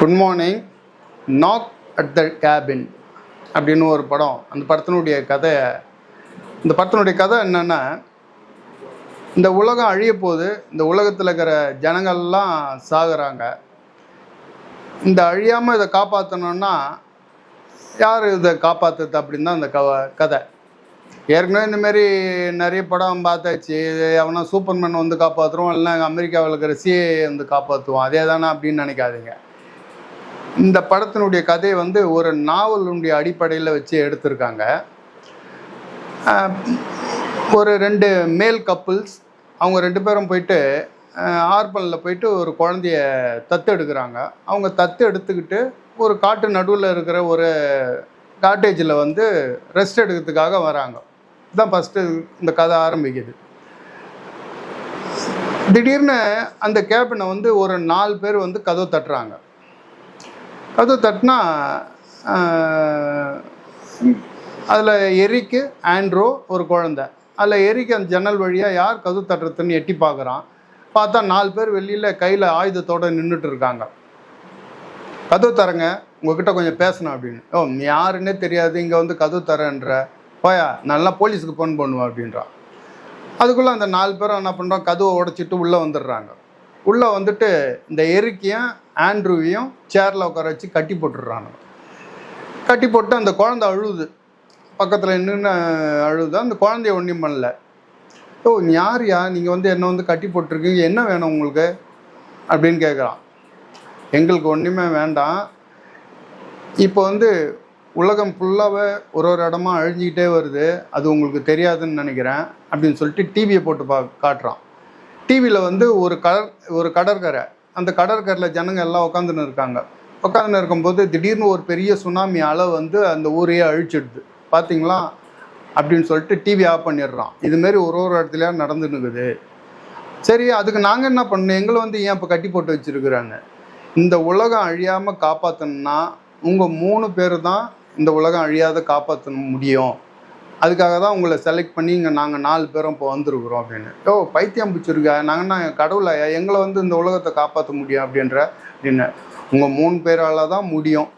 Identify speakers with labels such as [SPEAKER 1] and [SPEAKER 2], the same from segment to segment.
[SPEAKER 1] Good morning. Knock at the cabin அப்படின்னு ஒரு படம். அந்த படத்தினுடைய கதை என்னென்னா, இந்த உலகம் அழிய போகுது. இந்த உலகத்தில் இருக்கிற ஜனங்கள்லாம் சாகுறாங்க. இந்த அழியாமல் இதை காப்பாற்றணுன்னா யார் இதை காப்பாற்றுறது அப்படின்னு தான் அந்த கதை. ஏற்கனவே இந்தமாரி நிறைய படம் பார்த்தாச்சு. அவனா சூப்பர்மேன் வந்து காப்பாற்றுவோம், இல்லைன்னா அமெரிக்காவில் இருக்கிற சிஏ வந்து காப்பாற்றுவோம். அதே தானே அப்படின்னு நினைக்காதீங்க. இந்த படத்தினுடைய கதையை வந்து ஒரு நாவலுடைய அடிப்படையில் வச்சு எடுத்திருக்காங்க. ஒரு 2 மேல் கப்புள்ஸ், அவங்க 2 பேரும் போயிட்டு ஆர்பனில் போயிட்டு ஒரு குழந்தைய தத்து எடுக்கிறாங்க. அவங்க தத்து எடுத்துக்கிட்டு ஒரு காட்டு நடுவில் இருக்கிற ஒரு காட்டேஜில் வந்து ரெஸ்ட் எடுக்கிறதுக்காக வராங்க. இதுதான் ஃபஸ்ட்டு இந்த கதை ஆரம்பிக்குது. திடீர்னு அந்த கேபினை வந்து ஒரு 4 பேர் வந்து கதவு தட்டுறாங்க. கதவு தட்டினா அதில் எரிக்கு, ஆண்ட்ரோ, ஒரு குழந்தை. அதில் எரிக்கு அந்த ஜன்னல் வழியாக யார் கதவு தட்டுறதுன்னு எட்டி பார்க்குறான். பார்த்தா 4 பேர் வெளியில் கையில் ஆயுதத்தோடு நின்றுட்டு இருக்காங்க. கதவு தரங்க, உங்ககிட்ட கொஞ்சம் பேசணும் அப்படின்னு. நீ யாருன்னே தெரியாது, இங்கே வந்து கதவு தரேன்ற, போயா நல்லா போலீஸுக்கு ஃபோன் பண்ணுவேன் அப்படின்றான். அதுக்குள்ளே அந்த 4 பேரும் என்ன பண்ணுறோம், கதவை உடைச்சிட்டு உள்ளே வந்துடுறாங்க. உள்ளே வந்துட்டு இந்த எரிக்கையும் ஆண்ட்ரூவையும் சேரில் உட்கார வச்சு கட்டி போட்டுடுறாங்க. கட்டி போட்டு அந்த குழந்தை அழுகுது. பக்கத்தில் நின்று அழுகுது. அந்த குழந்தைய ஒன்றும் பண்ணல. யார்யா நீங்கள் வந்து என்னை வந்து கட்டி போட்டிருக்கீங்க, என்ன வேணும் உங்களுக்கு அப்படின்னு கேட்குறான். எங்களுக்கு ஒன்றுமே வேண்டாம், இப்போ வந்து உலகம் ஃபுல்லாகவே ஒரு இடமா அழிஞ்சிக்கிட்டே வருது, அது உங்களுக்கு தெரியாதுன்னு நினைக்கிறேன் அப்படின்னு சொல்லிட்டு டிவியை போட்டு காட்டுறான். டிவியில் வந்து ஒரு கடற்கரை. அந்த கடற்கரையில் ஜனங்க எல்லாம் உட்காந்துன்னு இருக்காங்க. உட்காந்துன்னு இருக்கும்போது திடீர்னு ஒரு பெரிய சுனாமி அலை வந்து அந்த ஊரையே அழிச்சிடுது. பார்த்தீங்களா அப்படின்னு சொல்லிட்டு டிவி ஆஃப் பண்ணிடுறான். இதுமாரி ஒரு இடத்துலையா நடந்துன்னுக்குது. சரி, அதுக்கு நாங்கள் என்ன பண்ணணும், எங்களை வந்து ஏன் இப்போ கட்டி போட்டு வச்சுருக்குறாங்க. இந்த உலகம் அழியாமல் காப்பாற்றணுன்னா உங்கள் 3 பேர் தான் இந்த உலகம் அழியாத காப்பாற்ற முடியும். அதுக்காக தான் உங்களை செலக்ட் பண்ணி இங்கே நாங்கள் 4 பேரும் இப்போ வந்திருக்குறோம் அப்படின்னு. பைத்தியம் பிடிச்சிருக்கா, நாங்கள் கடவுளை, எங்களை வந்து இந்த உலகத்தை காப்பாற்ற முடியும் அப்படின்னு. உங்கள் 3 பேரால் தான் முடியும்.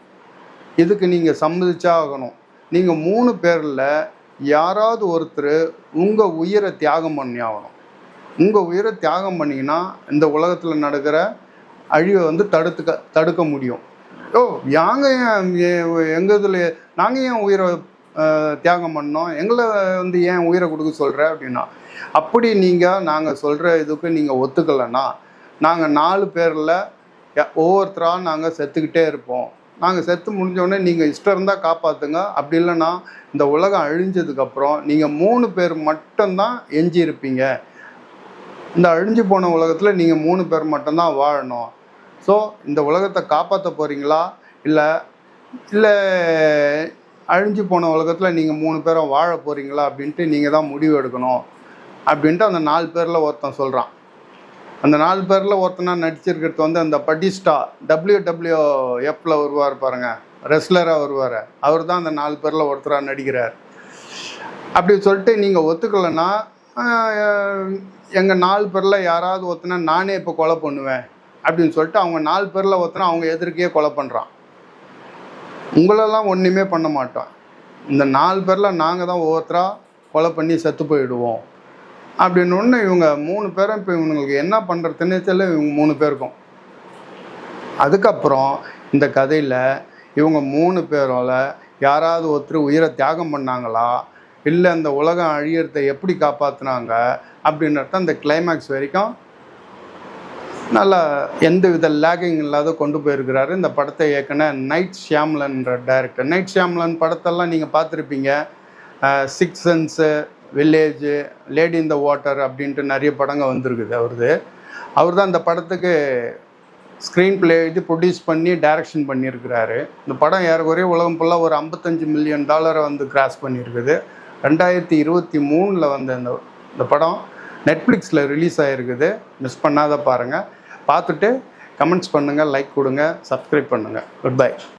[SPEAKER 1] இதுக்கு நீங்கள் சம்மதிச்சா ஆகணும். நீங்கள் 3 பேரில் யாராவது ஒருத்தர் உங்கள் உயிரை தியாகம் பண்ணி ஆகணும். உங்கள் உயிரை தியாகம் பண்ணிங்கன்னா இந்த உலகத்தில் நடக்கிற அழிவை வந்து தடுக்க முடியும். யாங்க எங்கள் இதில் நாங்கள் ஏன் உயிரை தியாகம் பண்ணோம், எங்களை வந்து ஏன் உயிரை கொடுக்க சொல்கிற அப்படின்னா, அப்படி நாங்கள் சொல்கிற இதுக்கு நீங்கள் ஒத்துக்கலைன்னா நாங்கள் 4 பேரில் ஒவ்வொருத்தராக நாங்கள் செத்துக்கிட்டே இருப்போம். நாங்கள் செத்து முடிஞ்சோடனே நீங்கள் இஷ்டம் இருந்தால் காப்பாற்றுங்க, அப்படி இல்லைன்னா இந்த உலகம் அழிஞ்சதுக்கப்புறம் நீங்கள் 3 பேர் மட்டும்தான் எஞ்சி இருப்பீங்க. இந்த அழிஞ்சு போன உலகத்தில் நீங்கள் 3 பேர் மட்டும்தான் வாழணும். ஸோ இந்த உலகத்தை காப்பாற்ற போகிறீங்களா, இல்லை அழிஞ்சு போன உலகத்தில் நீங்கள் 3 பேரும் வாழ போகிறீங்களா அப்படின்ட்டு நீங்கள் தான் முடிவு எடுக்கணும் அப்படின்ட்டு அந்த 4 பேரில் ஒருத்தன் சொல்கிறான். அந்த 4 பேரில் ஒருத்தனாக நடிச்சிருக்கிறது வந்து அந்த பட்டிஸ்டா, WWFல வருவார் பாருங்கள், ரெஸ்லராக வருவார். அவர் தான் அந்த 4 பேரில் ஒருத்தராக நடிக்கிறார். அப்படி சொல்லிட்டு நீங்கள் ஒத்துக்கலைன்னா எங்கள் 4 பேரில் யாராவது ஒருத்தனை நானே இப்போ கொலை பண்ணுவேன் அப்படின்னு சொல்லிட்டு அவங்க 4 பேரில் ஒருத்தனை அவங்க எதிர்க்கையே கொலை பண்ணுறான். உங்களெல்லாம் ஒன்றுமே பண்ண மாட்டோம், இந்த 4 பேரில் நாங்கள் தான் ஒவ்வொருத்தராக கொலை பண்ணி செத்து போயிடுவோம் அப்படின்னு ஒன்று. இவங்க 3 பேரும் இப்போ இவங்களுக்கு என்ன பண்ணுறதுன்னு தெரியல, இவங்க 3 பேருக்கும். அதுக்கப்புறம் இந்த கதையில் இவங்க 3 பேரோட யாராவது ஒருத்தர் உயிரை தியாகம் பண்ணாங்களா, இல்லை அந்த உலகம் அழியறதை எப்படி காப்பாற்றினாங்க அப்படின்றத அந்த கிளைமேக்ஸ் வரைக்கும் நல்லா எந்த வித லேகிங் இல்லாத கொண்டு போயிருக்கிறாரு. இந்த படத்தை இயக்குன நைட் ஷியாமலன்ற டைரக்டர். நைட் ஷியாமலன் படத்தெல்லாம் நீங்கள் பார்த்துருப்பீங்க. 6 sense, village, lady in the water அப்படின்ட்டு நிறைய படங்கள் வந்திருக்குது. அவர் தான் இந்த படத்துக்கு ஸ்க்ரீன் பிளே இது ப்ரொடியூஸ் பண்ணி டைரக்ஷன் பண்ணியிருக்கிறாரு. இந்த படம் ஏறக்குறைய உலகம் ஃபுல்லாக ஒரு $55 மில்லியன் வந்து கிராஸ் பண்ணியிருக்குது. 2023 வந்த இந்த படம் நெட்ஃப்ளிக்ஸில் ரிலீஸ் ஆகிருக்குது. மிஸ் பண்ணாத பாருங்கள். பார்த்துட்டு கமெண்ட்ஸ் பண்ணுங்கள், லைக் கொடுங்க, சப்ஸ்கிரைப் பண்ணுங்கள். Good bye.